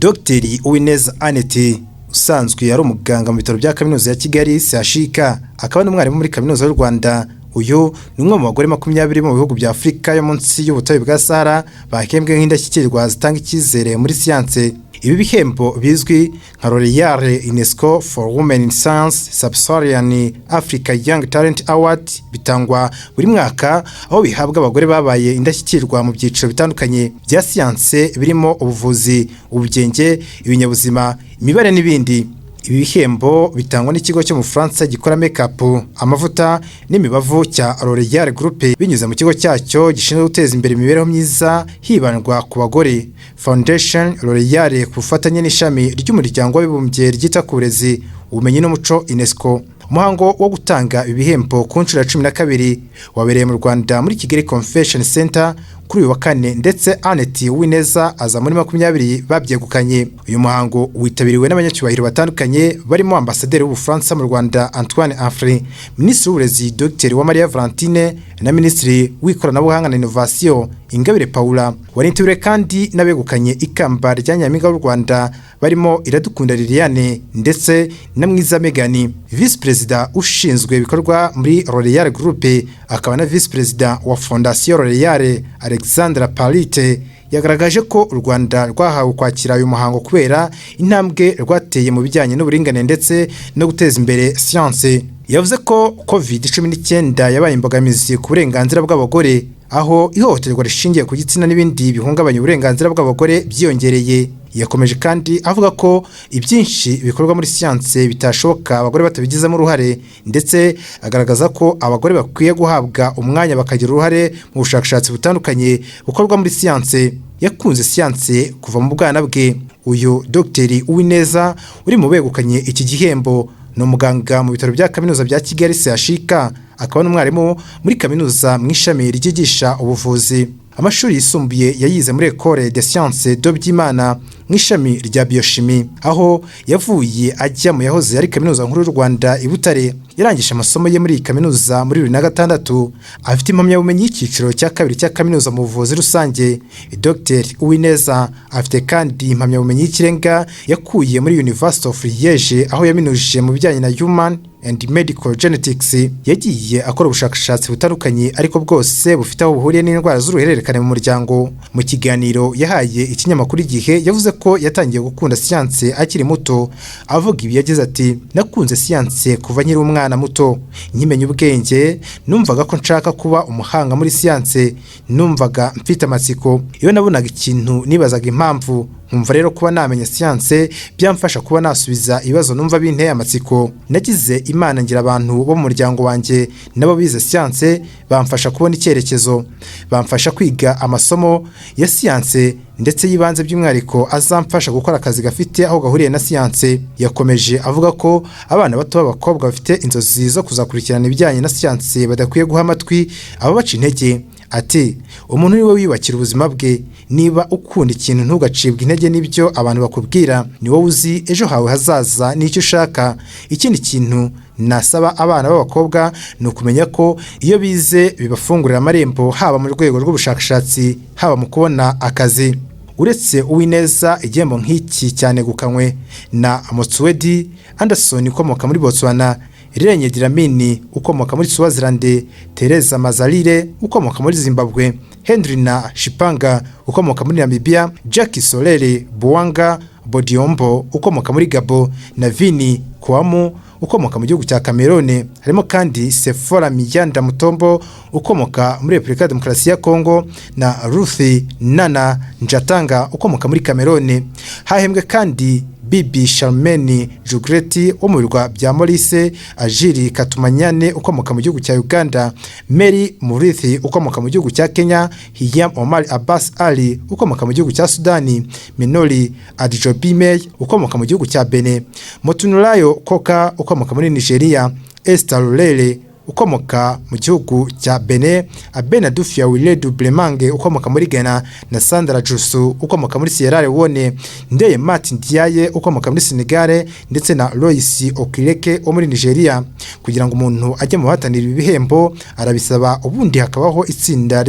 Dr Uwineza Yanditse usanzwe ari umuganga mu bitaro bya kaminuza ya Kigali Afrika, akaba n'umwarimu muri kaminuza y'u Rwanda. Uyu ni umwe mu bagore 20 mu bihugu bya Afrika yo munsi y'ubutayu bwa Sahara bahembwe nk'indashyikirwa zitanga icyizere muri siyanse. Ibi bihembo bizwi nka Royal UNESCO for Women in Science Sub-Saharan Africa Young Talent Award bitangwa buri mwaka, aho bihabwa abagore babaye indashyikirwa mu byiciro bitandukanye bya siyanse birimo ubuvuzi, ubugenge, ibinyabuzima, imibare n'ibindi. Ibi bihembo bitangwa n'ikigo cyo mu France gikora make-up, amavuta n'imibavu cya L'Oréal Group binyuze mu kigo cyacyo gishinzwe guteza imbere imibereho myiza hibandwa ku bagore, Foundation L'Oréal ku bufatanye n'ishami ry'umuryango w'abibumbye ryita ku burezi, ubumenyi n'umuco UNESCO. Umuhango wo gutanga ibihembo ku nshuro ya 12 wabereye mu Rwanda muri Kigali Convention Center kuri uyu wa kane, ndetse Yanditse Uwineza aza muri 20 babyegukanye. Uyu muhango witabiriwe n'abanyacyubahiro batandukanye barimo ambasaderi w'Ubufaransa mu Rwanda Antoine Afri, Minisitiri w'Uburezi Dr Uwamariya Valentine na Minisitiri w'Ikoranabuhanga na Innovation Ingabire Paula. Warintiwe kandi n'abegukanye ikamba rya Nyampinga w'u Rwanda barimo Iradukunda Liliane ndetse na Mwiza Meghan. Vice President ushinzwe ibikorwa muri L'Oréal Group akaba na Vice President wa Fondation L'Oréal Alexandra Palite yagaragaje ko u Rwanda rwahawe kwakira uyu muhango kubera intambwe rwateye mu bijyanye n'uburingane ndetse no guteza imbere siyanse. Yavuze ko COVID-19 yabaye imbogamizi ku burenganzira bw'abagore, aho ihohoterwa rishingiye ku gitsina n'ibindi bihungabanya uburenganzira bw'abagore byiyongereye. Yakomeje kandi avuga ko ibyinshi bikorwa muri siyanse bitashoboka abagore batabigizemo uruhare, ndetse agaragaza ko abagore bakwiye guhabwa umwanya bakagira uruhare mu bushakashatsi butandukanye bukorwa muri siyanse. Yakunze siyanse kuva mu bwana bwe. Uyu Dr Uwineza uri mu begukanye iki gihembo ni umuganga mu bitaro bya kaminuza bya Kigali Afrika, akaba n'umwarimu muri kaminuza mu ishami ryigisha ubuvuzi. Amashuri yisumbuye yayize muri École des Sciences de Byimana mu ishami rya biochimie, aho yavuye ajya mu yahoze ari kaminuza nkuru y'u Rwanda i Butare. Yarangije amasomo ye muri kaminuza muri 2006, afite impamyabumenyi y'ikiciro cya kabiri cya kaminuza mu buvuzi rusange. Dr Uwineza afite kandi impamyabumenyi y'ikirenga yakuye muri University of Liège, aho yaminuje mu bijyanye na Human and Medical Genetics. Yagiye akora ubushakashatsi butandukanye ariko bwose bufite aho buhuriye n'indwara z'uruhererekane mu muryango. Mu kiganiro yahaye ikinyamakuru Igihe yavuze ko yatangiye gukunda siyanse akiri muto. Avuga ibi yagize ati: nakunze siyanse kuva nkiri umwana muto, nkimenya ubwenge numvaga ko nshaka kuba umuhanga muri siyanse, numvaga mfite amatsiko. Iyo nabonaga ikintu nibazaga impamvu, nkumva rero kuba namenya siyanse byamfasha kuba nasubiza ibibazo numva binteye amatsiko. Nagize Imana ngira abantu bo mu muryango wanjye nabo bize siyanse, bamfasha kubona icyerekezo, bamfasha kwiga amasomo ya siyanse ndetse yibanze by'umwihariko azamfasha gukora akazi gafite aho gahuriye na siyanse. Yakomeje avuga ko abana bato b'abakobwa bafite inzozi zo kuzakurikirana ibijyanye na siyanse badakwiye guha amatwi abo baca intege. Ati: umuntu niwe wiyubakira ubuzima bwe. Niba ukunda ikintu ntugacibwe intege n'ibyo abantu bakubwira, ni wowe uzi ejo hawe hazaza n'icyo ushaka. Ikindi kintu nasaba abana b'abakobwa ni ukumenya ko iyo bize bibafungurira amarembo, haba mu rwego rw'ubushakashatsi, haba mu kubona akazi. Uretse Uwineza, igihembo nk'iki cyane gukanywe na Motsuedi Anderson ukomoka muri Botswana, Irene Diramini ukomoka muri Swaziland, Teresa Mazalire ukomoka muri Zimbabwe, Hendrina Shipanga ukomoka muri Namibia, Jackie Solere Buwanga Bodiombo ukomoka muri Gabo, na Vini Kwamu ukomoka mu gihugu cya Cameroon. Harimo kandi Sephora Miyanda Mutombo ukomoka muri Republika Demokarasi ya Kongo, na Ruthi Nana Njatanga ukomoka muri Cameroon. Hahembwe kandi Bibi Charmaine Jugreti wo mu birwa bya Maurice, Ajiri Katumanyane ukomoka mu gihugu cya Uganda, Mary Murithi ukomoka mu gihugu cya Kenya, Hiyam Omar Abbas Ali ukomoka mu gihugu cya Sudani, Minori Adjobime ukomoka mu gihugu cya Benin, Motunulayo Koka ukomoka muri Nigeria, Esther Lulele ukomoka mu gihugu cya Benin, Abena Dufia Wiledu Blemange ukomoka muri Ghana, na Sandra Jusu ukomoka muri Sierra Leone, Ndeye Martin Diaye ukomoka muri Senegal, ndetse na Lois Okireke wo muri Nigeria. Kugira ngo umuntu ajye mu bahatanira ibihembo arabisaba, ubundi hakabaho itsinda